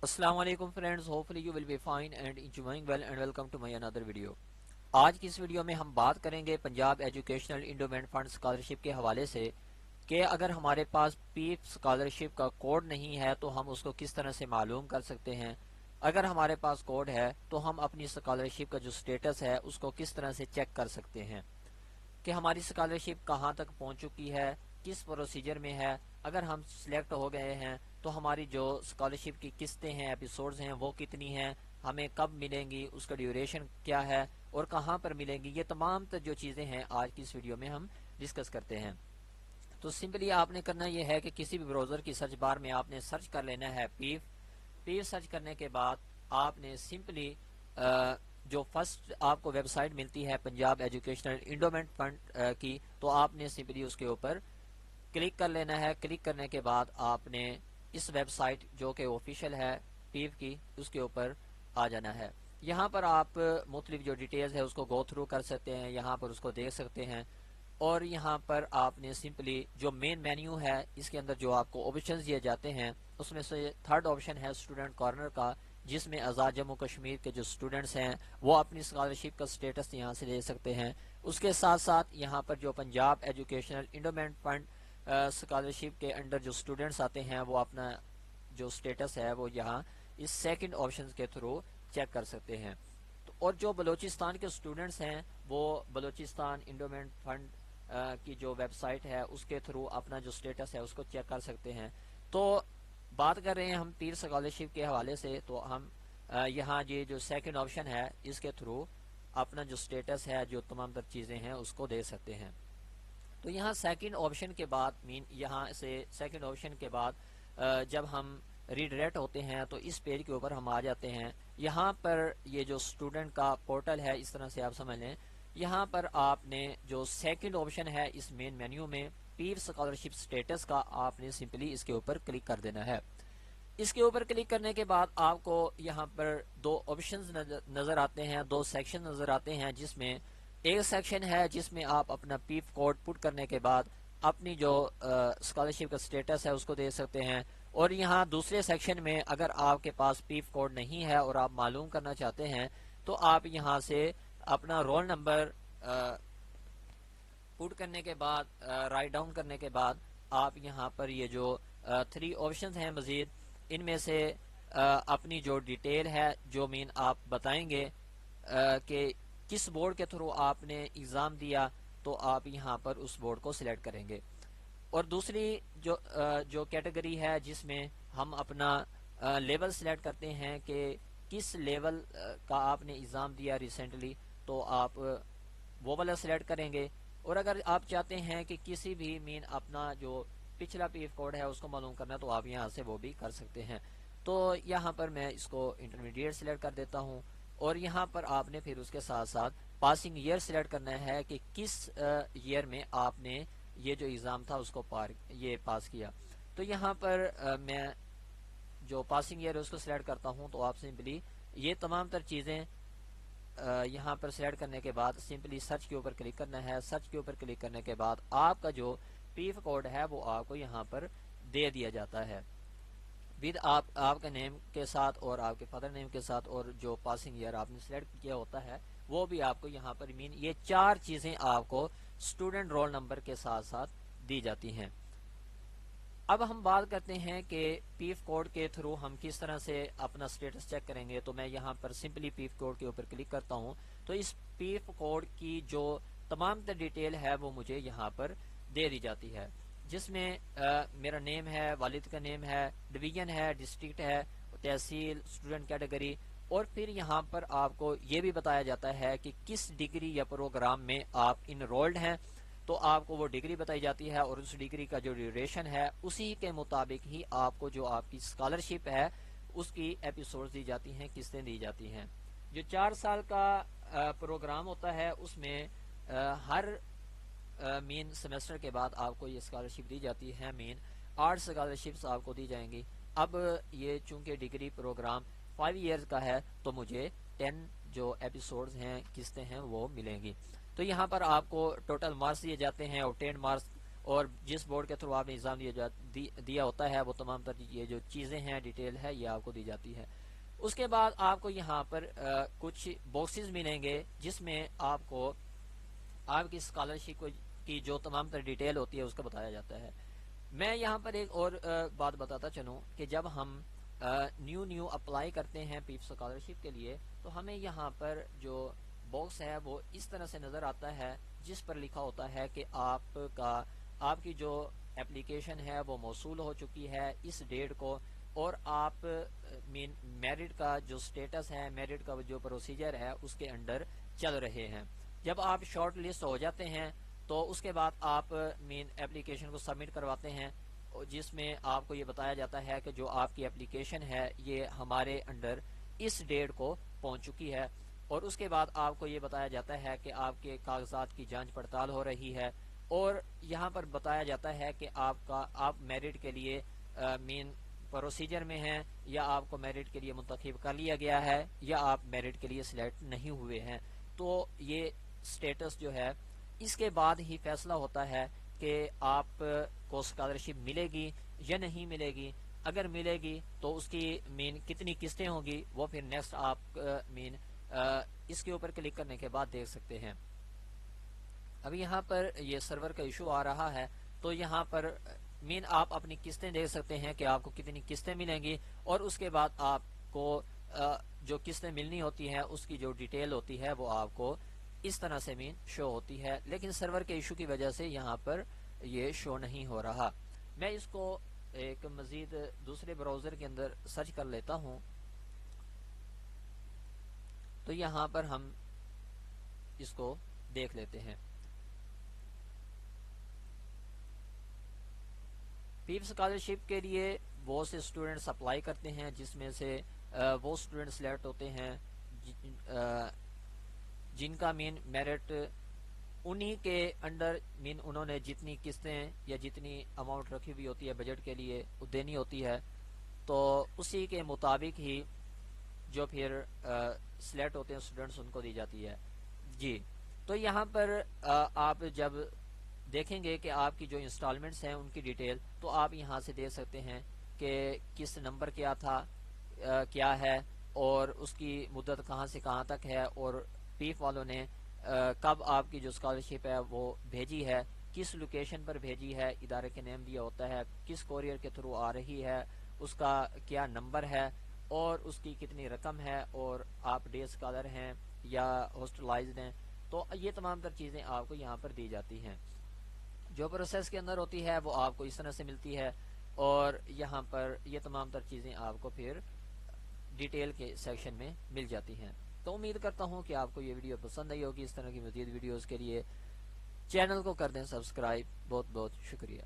السلام علیکم friends, hopefully you will be fine and enjoying well and welcome to my اندر video. آج کی اس ویڈیو میں ہم بات کریں گے Punjab educational endowment fund scholarship کے حوالے سے کہ اگر ہمارے پاس پیف اسکالرشپ کا کوڈ نہیں ہے تو ہم اس کو کس طرح سے معلوم کر سکتے ہیں، اگر ہمارے پاس کوڈ ہے تو ہم اپنی اسکالرشپ کا جو سٹیٹس ہے اس کو کس طرح سے چیک کر سکتے ہیں کہ ہماری اسکالرشپ کہاں تک پہنچ چکی ہے، کس پروسیجر میں ہے، اگر ہم سلیکٹ ہو گئے ہیں تو ہماری جو اسکالرشپ کی قسطیں ہیں، ایپیسوڈز ہیں، وہ کتنی ہیں، ہمیں کب ملیں گی، اس کا ڈیوریشن کیا ہے اور کہاں پر ملیں گی، یہ تمام جو چیزیں ہیں آج کی اس ویڈیو میں ہم ڈسکس کرتے ہیں۔ تو سمپلی آپ نے کرنا یہ ہے کہ کسی بھی براؤزر کی سرچ بار میں آپ نے سرچ کر لینا ہے پیف سرچ کرنے کے بعد آپ نے سمپلی جو فرسٹ آپ کو ویب سائٹ ملتی ہے پنجاب ایجوکیشنل انڈومنٹ فنڈ کی، تو آپ نے سمپلی اس کے اوپر کلک کر لینا ہے۔ کلک کرنے کے بعد آپ نے اس ویب سائٹ جو کہ آفیشیل ہے پیف کی، اس کے اوپر آ جانا ہے۔ یہاں پر آپ مختلف جو ڈیٹیلز ہے اس کو گو تھرو کر سکتے ہیں، یہاں پر اس کو دیکھ سکتے ہیں، اور یہاں پر آپ نے سمپلی جو مین مینیو ہے اس کے اندر جو آپ کو آپشنز دیے جاتے ہیں اس میں سے تھرڈ آپشن ہے اسٹوڈنٹ کارنر کا، جس میں آزاد جموں کشمیر کے جو اسٹوڈنٹس ہیں وہ اپنی اسکالرشپ کا سٹیٹس یہاں سے لے سکتے ہیں۔ اس کے ساتھ ساتھ یہاں پر جو Punjab educational endowment fund scholarship کے انڈر جو اسٹوڈنٹس آتے ہیں وہ اپنا جو سٹیٹس ہے وہ یہاں اس سیکنڈ آپشن کے تھرو چیک کر سکتے ہیں۔ اور جو بلوچستان کے اسٹوڈنٹس ہیں وہ بلوچستان انڈومنٹ فنڈ کی جو ویب سائٹ ہے اس کے تھرو اپنا جو سٹیٹس ہے اس کو چیک کر سکتے ہیں۔ تو بات کر رہے ہیں ہم پیر اسکالرشپ کے حوالے سے، تو ہم یہاں یہ جو سیکنڈ آپشن ہے اس کے تھرو اپنا جو سٹیٹس ہے، جو تمام تر چیزیں ہیں اس کو دیکھ سکتے ہیں۔ تو یہاں سیکنڈ آپشن کے بعد یہاں سے سیکنڈ آپشن کے بعد جب ہم ریڈائریکٹ ہوتے ہیں تو اس پیج کے اوپر ہم آ جاتے ہیں۔ یہاں پر یہ جو اسٹوڈنٹ کا پورٹل ہے اس طرح سے آپ سمجھ لیں، یہاں پر آپ نے جو سیکنڈ آپشن ہے اس مین مینیو میں پیف اسکالرشپ سٹیٹس کا، آپ نے سمپلی اس کے اوپر کلک کر دینا ہے۔ اس کے اوپر کلک کرنے کے بعد آپ کو یہاں پر دو آپشنز نظر آتے ہیں، دو سیکشن نظر آتے ہیں، جس میں ایک سیکشن ہے جس میں آپ اپنا پیف کوڈ پٹ کرنے کے بعد اپنی جو اسکالرشپ کا سٹیٹس ہے اس کو دے سکتے ہیں، اور یہاں دوسرے سیکشن میں اگر آپ کے پاس پیف کوڈ نہیں ہے اور آپ معلوم کرنا چاہتے ہیں تو آپ یہاں سے اپنا رول نمبر پٹ کرنے کے بعد رائٹ ڈاؤن کرنے کے بعد آپ یہاں پر یہ جو 3 آپشنز ہیں مزید، ان میں سے اپنی جو ڈیٹیل ہے جو آپ بتائیں گے کہ کس بورڈ کے تھرو آپ نے ایگزام دیا، تو آپ یہاں پر اس بورڈ کو سلیکٹ کریں گے۔ اور دوسری جو کیٹیگری ہے جس میں ہم اپنا لیول سلیکٹ کرتے ہیں کہ کس لیول کا آپ نے ایگزام دیا ریسنٹلی، تو آپ وہ والا سلیکٹ کریں گے۔ اور اگر آپ چاہتے ہیں کہ کسی بھی اپنا جو پچھلا پی ایف کوڈ ہے اس کو معلوم کرنا، تو آپ یہاں سے وہ بھی کر سکتے ہیں۔ تو یہاں پر میں اس کو انٹرمیڈیٹ سلیکٹ کر دیتا ہوں، اور یہاں پر آپ نے پھر اس کے ساتھ ساتھ پاسنگ ایئر سلیکٹ کرنا ہے کہ کس ایئر میں آپ نے یہ جو ایگزام تھا اس کو پاس کیا۔ تو یہاں پر میں جو پاسنگ ایئر ہے اس کو سلیکٹ کرتا ہوں، تو آپ سمپلی یہ تمام تر چیزیں یہاں پر سلیکٹ کرنے کے بعد سمپلی سرچ کے اوپر کلک کرنا ہے۔ سرچ کے اوپر کلک کرنے کے بعد آپ کا جو پیف کوڈ ہے وہ آپ کو یہاں پر دے دیا جاتا ہے ود آپ کے نیم کے ساتھ اور آپ کے فادر نیم کے ساتھ، اور جو پاسنگ ایئر آپ نے سلیکٹ کیا ہوتا ہے وہ بھی آپ کو یہاں پر یہ 4 چیزیں آپ کو اسٹوڈنٹ رول نمبر کے ساتھ ساتھ دی جاتی ہیں۔ اب ہم بات کرتے ہیں کہ پیف کوڈ کے تھرو ہم کس طرح سے اپنا سٹیٹس چیک کریں گے۔ تو میں یہاں پر سمپلی پیف کوڈ کے اوپر کلک کرتا ہوں، تو اس پیف کوڈ کی جو تمام تر ڈیٹیل ہے وہ مجھے یہاں پر دے دی جاتی ہے، جس میں میرا نیم ہے، والد کا نیم ہے، ڈویژن ہے، ڈسٹرکٹ ہے، تحصیل، اسٹوڈنٹ کیٹیگری، اور پھر یہاں پر آپ کو یہ بھی بتایا جاتا ہے کہ کس ڈگری یا پروگرام میں آپ انرولڈ ہیں، تو آپ کو وہ ڈگری بتائی جاتی ہے، اور اس ڈگری کا جو ڈیوریشن ہے اسی کے مطابق ہی آپ کو جو آپ کی اسکالرشپ ہے اس کی ایپیسوڈز دی جاتی ہیں، قسطیں دی جاتی ہیں۔ جو 4 سال کا پروگرام ہوتا ہے اس میں ہر مین سیمسٹر کے بعد آپ کو یہ اسکالرشپ دی جاتی ہے۔ 8 اسکالرشپس آپ کو دی جائیں گی۔ اب یہ چونکہ ڈگری پروگرام 5 ایئرز کا ہے تو مجھے 10 جو ایپیسوڈز ہیں، قسطیں ہیں، وہ ملیں گی۔ تو یہاں پر آپ کو ٹوٹل مارکس دیے جاتے ہیں، اور 10 مارکس اور جس بورڈ کے تھرو آپ نے ایگزام دیا ہوتا ہے وہ تمام تر یہ جو چیزیں ہیں ڈیٹیل ہے یہ آپ کو دی جاتی ہے۔ اس کے بعد آپ کو یہاں پر کچھ باکسز ملیں گے جس میں آپ کو آپ کی اسکالرشپ کی جو تمام تر ڈیٹیل ہوتی ہے اس کا بتایا جاتا ہے۔ میں یہاں پر ایک اور بات بتاتا چلوں کہ جب ہم نیو اپلائی کرتے ہیں پیپ اسکالرشپ کے لیے تو ہمیں یہاں پر جو باکس ہے وہ اس طرح سے نظر آتا ہے جس پر لکھا ہوتا ہے کہ آپ کی جو اپلیکیشن ہے وہ موصول ہو چکی ہے اس ڈیٹ کو، اور آپ میرٹ کا جو سٹیٹس ہے، میرٹ کا جو پروسیجر ہے اس کے انڈر چل رہے ہیں۔ جب آپ شارٹ لسٹ ہو جاتے ہیں تو اس کے بعد آپ مین اپلیکیشن کو سبمٹ کرواتے ہیں، جس میں آپ کو یہ بتایا جاتا ہے کہ جو آپ کی اپلیکیشن ہے یہ ہمارے انڈر اس ڈیٹ کو پہنچ چکی ہے، اور اس کے بعد آپ کو یہ بتایا جاتا ہے کہ آپ کے کاغذات کی جانچ پڑتال ہو رہی ہے، اور یہاں پر بتایا جاتا ہے کہ آپ میرٹ کے لیے مین پروسیجر میں ہیں، یا آپ کو میرٹ کے لیے منتخب کر لیا گیا ہے، یا آپ میرٹ کے لیے سلیکٹ نہیں ہوئے ہیں۔ تو یہ سٹیٹس جو ہے اس کے بعد ہی فیصلہ ہوتا ہے کہ آپ کو اسکالرشپ ملے گی یا نہیں ملے گی۔ اگر ملے گی تو اس کی مین کتنی قسطیں ہوں گی وہ پھر نیکسٹ آپ مین اس کے اوپر کلک کرنے کے بعد دیکھ سکتے ہیں۔ اب یہاں پر یہ سرور کا ایشو آ رہا ہے تو یہاں پر مین آپ اپنی قسطیں دیکھ سکتے ہیں کہ آپ کو کتنی قسطیں ملیں گی، اور اس کے بعد آپ کو جو قسطیں ملنی ہوتی ہیں اس کی جو ڈیٹیل ہوتی ہے وہ آپ کو اس طرح سے مین شو ہوتی ہے، لیکن سرور کے ایشو کی وجہ سے یہاں پر یہ شو نہیں ہو رہا۔ میں اس کو ایک مزید دوسرے براؤزر کے اندر سرچ کر لیتا ہوں، تو یہاں پر ہم اس کو دیکھ لیتے ہیں۔ پیپ اسکالرشپ کے لیے بہت سے اسٹوڈنٹس اپلائی کرتے ہیں، جس میں سے وہ اسٹوڈنٹ سلیکٹ ہوتے ہیں جن کا مین میرٹ انہی کے انڈر مین انہوں نے جتنی قسطیں یا جتنی اماؤنٹ رکھی ہوئی ہوتی ہے بجٹ کے لیے دینی ہوتی ہے، تو اسی کے مطابق ہی جو پھر سلیکٹ ہوتے ہیں اسٹوڈنٹس ان کو دی جاتی ہے۔ جی، تو یہاں پر آپ جب دیکھیں گے کہ آپ کی جو انسٹالمنٹس ہیں ان کی ڈیٹیل، تو آپ یہاں سے دیکھ سکتے ہیں کہ کس نمبر کیا تھا، کیا ہے، اور اس کی مدت کہاں سے کہاں تک ہے، اور پیف والوں نے کب آپ کی جو اسکالرشپ ہے وہ بھیجی ہے، کس لوکیشن پر بھیجی ہے، ادارے کے نیم دیا ہوتا ہے، کس کوریئر کے تھرو آ رہی ہے، اس کا کیا نمبر ہے، اور اس کی کتنی رقم ہے، اور آپ ڈے اسکالر ہیں یا ہاسٹلائزڈ ہیں، تو یہ تمام تر چیزیں آپ کو یہاں پر دی جاتی ہیں۔ جو پروسیس کے اندر ہوتی ہے وہ آپ کو اس طرح سے ملتی ہے، اور یہاں پر یہ تمام تر چیزیں آپ کو پھر ڈیٹیل کے سیکشن میں مل جاتی ہیں۔ تو امید کرتا ہوں کہ آپ کو یہ ویڈیو پسند آئی ہوگی۔ اس طرح کی مزید ویڈیوز کے لیے چینل کو کر دیں سبسکرائب۔ بہت بہت شکریہ۔